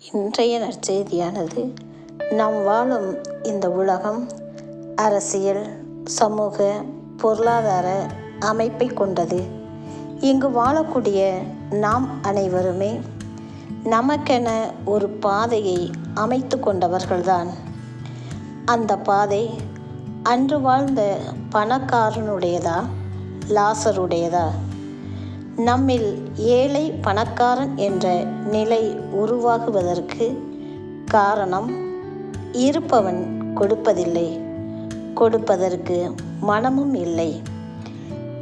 இன்றைய நற்செய்தியானது நாம் வாழும் இந்த உலகம் அரசியல், சமூக, பொருளாதார அமைப்பை கொண்டது. இங்கு வாழக்கூடிய நாம் அனைவருமே நமக்கென ஒரு பாதையை அமைத்து கொண்டவர்கள்தான். அந்த பாதை அன்று வாழ்ந்த பணக்காரனுடையதா, லாசருடையதா? நம்மில் ஏழை பணக்காரன் என்ற நிலை உருவாகுவதற்கு காரணம், இருப்பவன் கொடுப்பதில்லை, கொடுப்பதற்கு மனமும் இல்லை,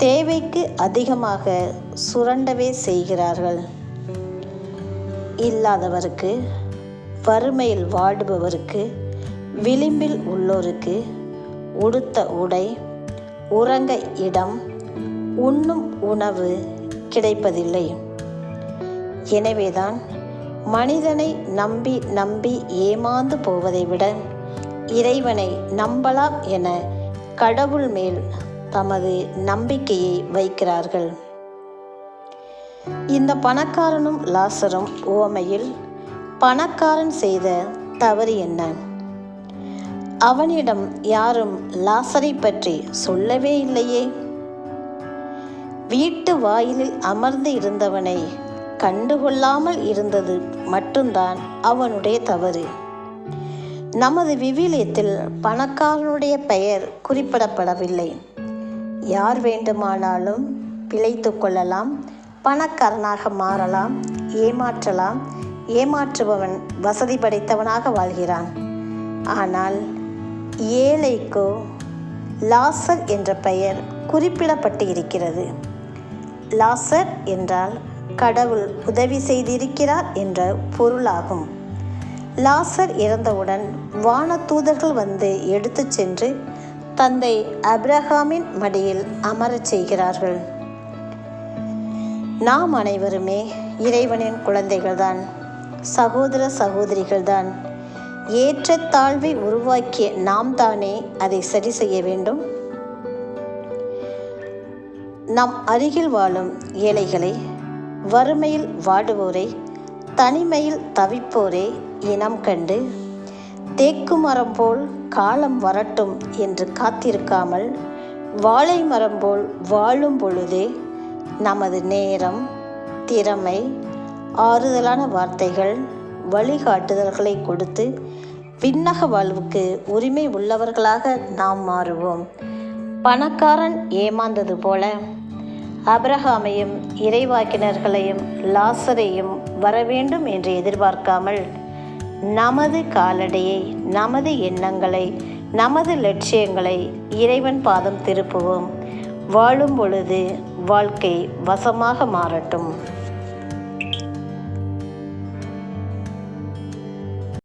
தேவைக்கு அதிகமாக சுரண்டவே செய்கிறார்கள். இல்லாதவருக்கு, வறுமையில் வாடுபவருக்கு, விளிம்பில் உள்ளோருக்கு உடுத்த உடை, உறங்க இடம், உண்ணும் உணவு கிடைப்பதில்லை. எனவேதான் மனிதனை நம்பி நம்பி ஏமாந்து போவதை விட இறைவனை நம்பலாம் என கடவுள் மேல் தமது நம்பிக்கையை வைக்கிறார்கள். இந்த பணக்காரனும் லாசரும் உவமையில் பணக்காரன் செய்த தவறு என்ன? அவனிடம் யாரும் லாசரை பற்றி சொல்லவே இல்லையே. வீட்டு வாயிலில் அமர்ந்து இருந்தவனை கண்டுகொள்ளாமல் இருந்தது மட்டும்தான் அவனுடைய தவறு. நமது விவிலியத்தில் பணக்காரனுடைய பெயர் குறிப்பிடப்படவில்லை. யார் வேண்டுமானாலும் பிழைத்து கொள்ளலாம், பணக்காரனாக மாறலாம், ஏமாற்றலாம். ஏமாற்றுபவன் வசதி படைத்தவனாக வாழ்கிறான். ஆனால் ஏழைக்கோ லாசர் என்ற பெயர் குறிப்பிடப்பட்டு இருக்கிறது. லாசர் என்றால் கடவுள் உதவி செய்திருக்கிறார் என்ற பொருளாகும். லாசர் இறந்தவுடன் வானதூதர்கள் வந்து எடுத்து சென்று தந்தை ஆபிரகாமின் மடியில் அமரச் செய்கிறார்கள். நாம் அனைவருமே இறைவனின் குழந்தைகள்தான், சகோதர சகோதரிகள்தான். ஏற்றத்தாழ்வை உருவாக்கிய நாம் தானே அதை சரி செய்ய வேண்டும். நம் அருகில் வாழும் ஏழைகளை, வறுமையில் வாடுவோரை, தனிமையில் தவிப்போரை இனம் கண்டு தேக்கு மரம் போல் காலம் வரட்டும் என்று காத்திருக்காமல் வாழை மரம் போல் வாழும் பொழுதே நமது நேரம், திறமை, ஆறுதலான வார்த்தைகள், வழிகாட்டுதல்களை கொடுத்து விண்ணக வாழ்வுக்கு உரிமை உள்ளவர்களாக நாம் மாறுவோம். பணக்காரன் ஏமாந்தது போல ஆபிரகாமையும் இறைவாக்கினர்களையும் லாசரையும் வரவேண்டும் என்று எதிர்பார்க்காமல் நமது காலடியை, நமது எண்ணங்களை, நமது லட்சியங்களை இறைவன் பாதம் திருப்புவோம். வாழும் பொழுது வாழ்க்கை வசமாக மாறட்டும்.